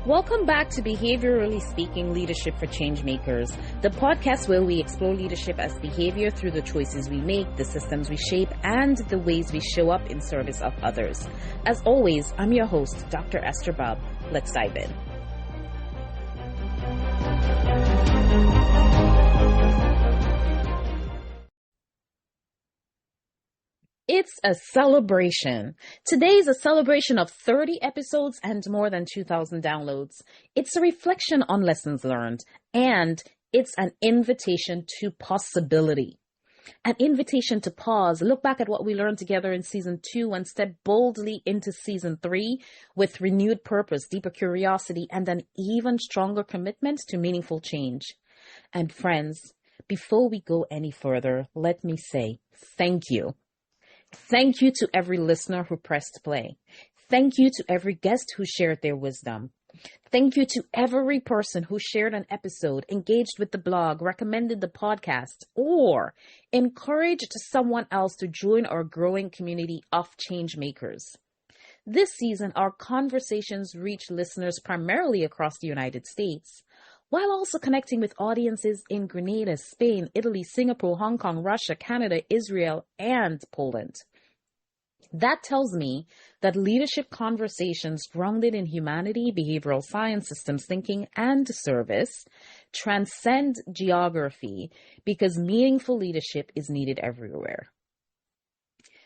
Welcome back to Behaviorally Speaking Leadership for Changemakers, the podcast where we explore leadership as behavior through the choices we make, the systems we shape, and the ways we show up in service of others. As always, I'm your host, Dr. Esther Bubb. Let's dive in. It's a celebration. Today is a celebration of 30 episodes and more than 2,000 downloads. It's a reflection on lessons learned, and it's an invitation to possibility. An invitation to pause, look back at what we learned together in season 2 and step boldly into season 3 with renewed purpose, deeper curiosity, and an even stronger commitment to meaningful change. And friends, before we go any further, let me say thank you. Thank you to every listener who pressed play. Thank you to every guest who shared their wisdom. Thank you to every person who shared an episode, engaged with the blog, recommended the podcast, or encouraged someone else to join our growing community of change makers. This season, our conversations reach listeners primarily across the United States, while also connecting with audiences in Grenada, Spain, Italy, Singapore, Hong Kong, Russia, Canada, Israel, and Poland. That tells me that leadership conversations grounded in humanity, behavioral science, systems thinking, and service transcend geography because meaningful leadership is needed everywhere.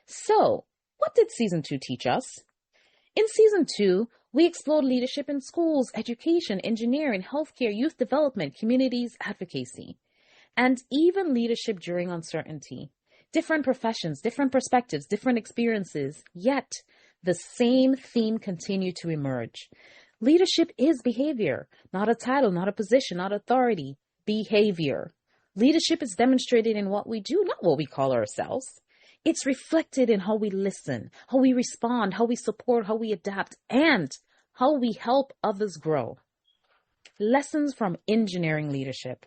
So, what did season 2 teach us? In season 2, we explored leadership in schools, education, engineering, healthcare, youth development, communities, advocacy, and even leadership during uncertainty. Different professions, different perspectives, different experiences, yet the same theme continued to emerge. Leadership is behavior, not a title, not a position, not authority, behavior. Leadership is demonstrated in what we do, not what we call ourselves. It's reflected in how we listen, how we respond, how we support, how we adapt, and how we help others grow. Lessons from engineering leadership.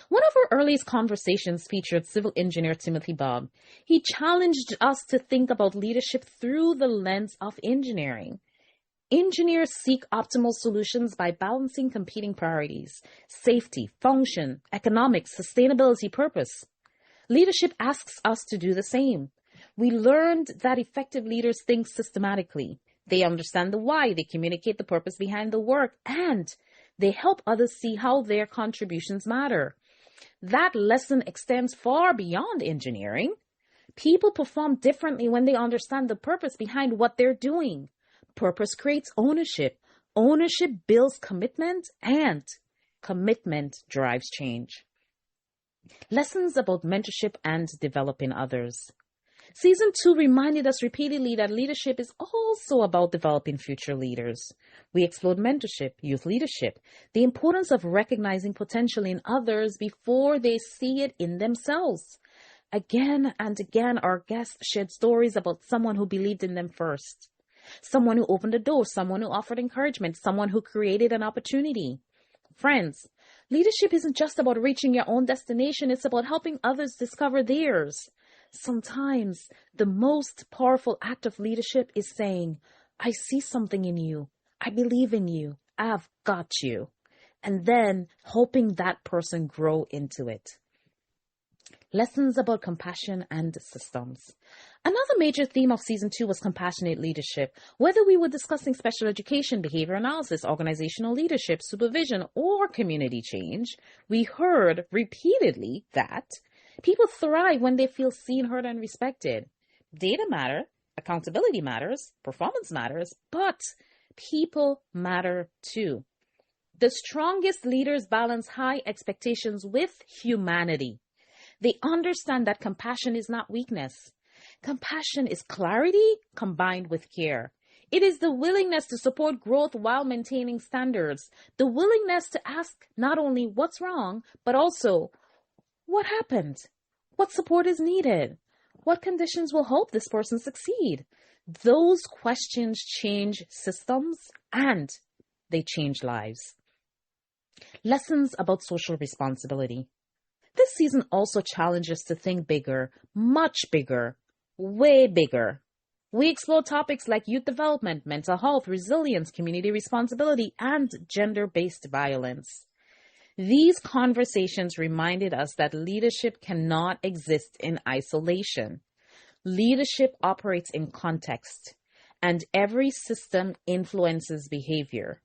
One of our earliest conversations featured civil engineer Timothy Bubb. He challenged us to think about leadership through the lens of engineering. Engineers seek optimal solutions by balancing competing priorities: safety, function, economics, sustainability, purpose. Leadership asks us to do the same. We learned that effective leaders think systematically. They understand the why, they communicate the purpose behind the work, and they help others see how their contributions matter. That lesson extends far beyond engineering. People perform differently when they understand the purpose behind what they're doing. Purpose creates ownership. Ownership builds commitment, and commitment drives change. Lessons about mentorship and developing others. Season 2 reminded us repeatedly that leadership is also about developing future leaders. We explored mentorship, youth leadership, the importance of recognizing potential in others before they see it in themselves. Again and again, our guests shared stories about someone who believed in them first. Someone who opened a door, someone who offered encouragement, someone who created an opportunity. Friends, leadership isn't just about reaching your own destination, it's about helping others discover theirs. Sometimes the most powerful act of leadership is saying, I see something in you, I believe in you, I've got you, and then helping that person grow into it. Lessons about compassion and systems. Another major theme of season 2 was compassionate leadership. Whether we were discussing special education, behavior analysis, organizational leadership, supervision, or community change, we heard repeatedly that people thrive when they feel seen, heard, and respected. Data matter, accountability matters, performance matters, but people matter too. The strongest leaders balance high expectations with humanity. They understand that compassion is not weakness. Compassion is clarity combined with care. It is the willingness to support growth while maintaining standards. The willingness to ask not only what's wrong, but also what happened? What support is needed? What conditions will help this person succeed? Those questions change systems and they change lives. Lessons about social responsibility. This season also challenges us to think bigger, much bigger, way bigger. We explore topics like youth development, mental health, resilience, community responsibility, and gender-based violence. These conversations reminded us that leadership cannot exist in isolation. Leadership operates in context, and every system influences behavior.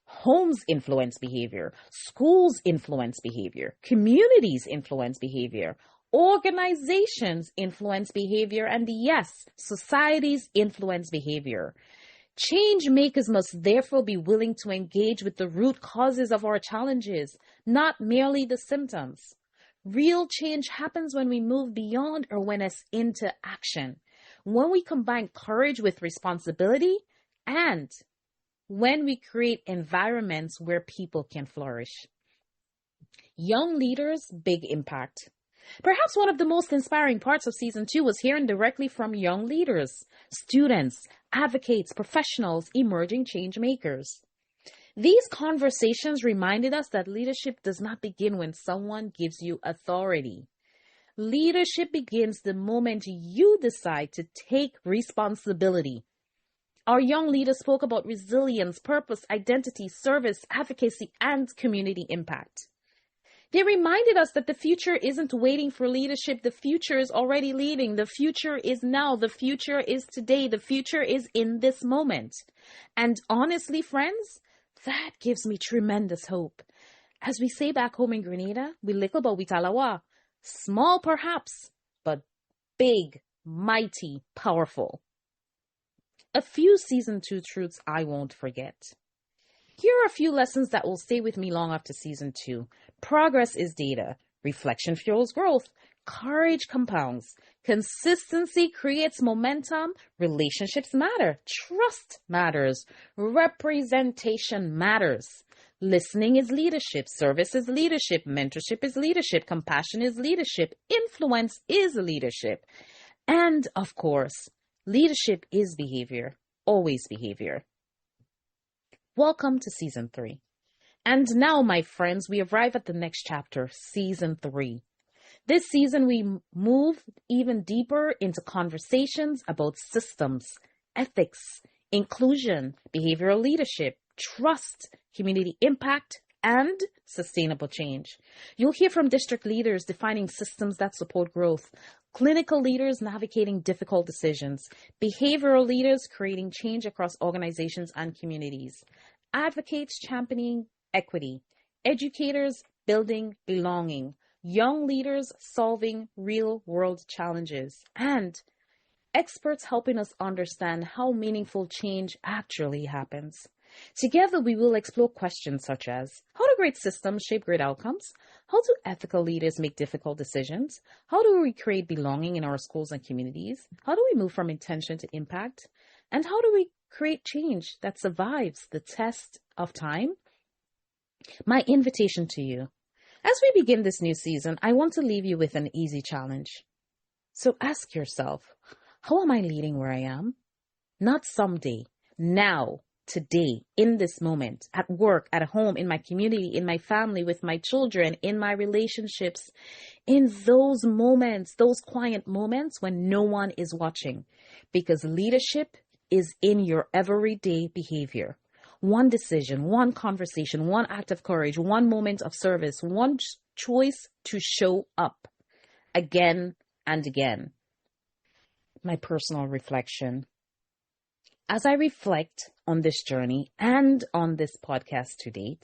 Homes influence behavior, schools influence behavior, communities influence behavior, organizations influence behavior, and yes, societies influence behavior. Change makers must therefore be willing to engage with the root causes of our challenges, not merely the symptoms. Real change happens when we move beyond awareness into action, when we combine courage with responsibility, and when we create environments where people can flourish. Young leaders, big impact. Perhaps one of the most inspiring parts of season 2 was hearing directly from young leaders, students, advocates, professionals, emerging change makers. These conversations reminded us that leadership does not begin when someone gives you authority. Leadership begins the moment you decide to take responsibility. Our young leaders spoke about resilience, purpose, identity, service, advocacy, and community impact. They reminded us that the future isn't waiting for leadership. The future is already leading. The future is now. The future is today. The future is in this moment. And honestly, friends, that gives me tremendous hope. As we say back home in Grenada, we likaba witalawa. Small perhaps, but big, mighty, powerful. A few season 2 truths I won't forget. Here are a few lessons that will stay with me long after season 2. Progress is data. Reflection fuels growth. Courage compounds. Consistency creates momentum. Relationships matter. Trust matters. Representation matters. Listening is leadership. Service is leadership. Mentorship is leadership. Compassion is leadership. Influence is leadership. And, of course, leadership is behavior. Always behavior. Welcome to season 3. And now, my friends, we arrive at the next chapter, season 3. This season, we move even deeper into conversations about systems, ethics, inclusion, behavioral leadership, trust, community impact, and sustainable change. You'll hear from district leaders defining systems that support growth, clinical leaders navigating difficult decisions, behavioral leaders creating change across organizations and communities, advocates championing equity, educators building belonging, young leaders solving real-world challenges, and experts helping us understand how meaningful change actually happens. Together, we will explore questions such as, how do great systems shape great outcomes? How do ethical leaders make difficult decisions? How do we create belonging in our schools and communities? How do we move from intention to impact? And how do we create change that survives the test of time? My invitation to you, as we begin this new season, I want to leave you with an easy challenge. So ask yourself, how am I leading where I am? Not someday, now. Today, in this moment, at work, at home, in my community, in my family, with my children, in my relationships, in those moments, those quiet moments when no one is watching. Because leadership is in your everyday behavior. One decision, one conversation, one act of courage, one moment of service, one choice to show up again and again. My personal reflection. As I reflect on this journey and on this podcast to date,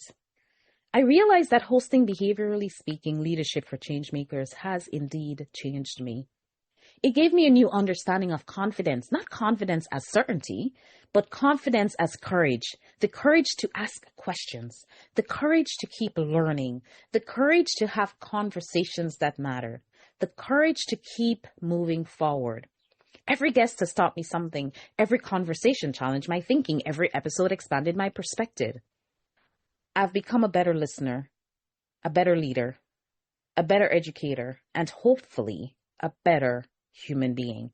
I realize that hosting Behaviorally Speaking Leadership for Changemakers has indeed changed me. It gave me a new understanding of confidence, not confidence as certainty, but confidence as courage, the courage to ask questions, the courage to keep learning, the courage to have conversations that matter, the courage to keep moving forward. Every guest has taught me something. Every conversation challenged my thinking. Every episode expanded my perspective. I've become a better listener, a better leader, a better educator, and hopefully a better human being.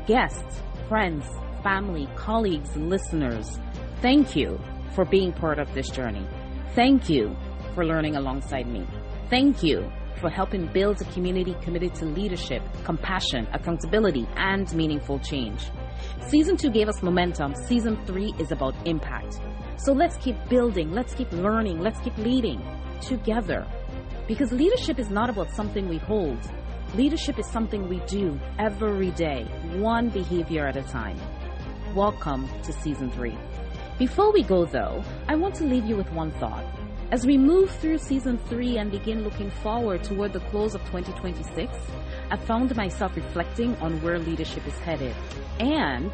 Guests, friends, family, colleagues, listeners, Thank you for being part of this journey. Thank you for learning alongside me. Thank you for helping build a community committed to leadership, compassion, accountability, and meaningful change. Season 2 gave us momentum. Season 3 is about impact. So let's keep building, let's keep learning, let's keep leading together. Because leadership is not about something we hold. Leadership is something we do every day, one behavior at a time. Welcome to Season 3. Before we go though, I want to leave you with one thought. As we move through Season 3 and begin looking forward toward the close of 2026, I found myself reflecting on where leadership is headed and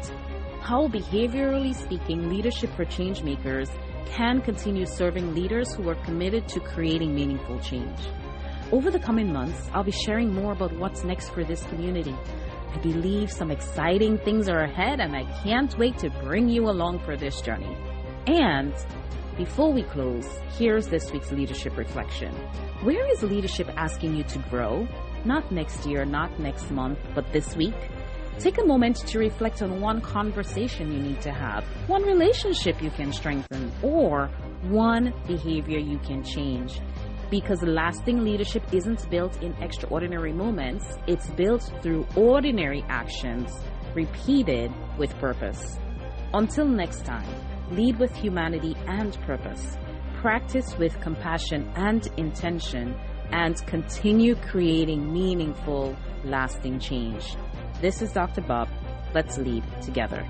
how, behaviorally speaking, leadership for change makers can continue serving leaders who are committed to creating meaningful change. Over the coming months, I'll be sharing more about what's next for this community. I believe some exciting things are ahead, and I can't wait to bring you along for this journey. And before we close, here's this week's leadership reflection. Where is leadership asking you to grow? Not next year, not next month, but this week. Take a moment to reflect on one conversation you need to have, one relationship you can strengthen, or one behavior you can change. Because lasting leadership isn't built in extraordinary moments, it's built through ordinary actions, repeated with purpose. Until next time, lead with humanity and purpose, practice with compassion and intention, and continue creating meaningful, lasting change. This is Dr. Bubb. Let's lead together.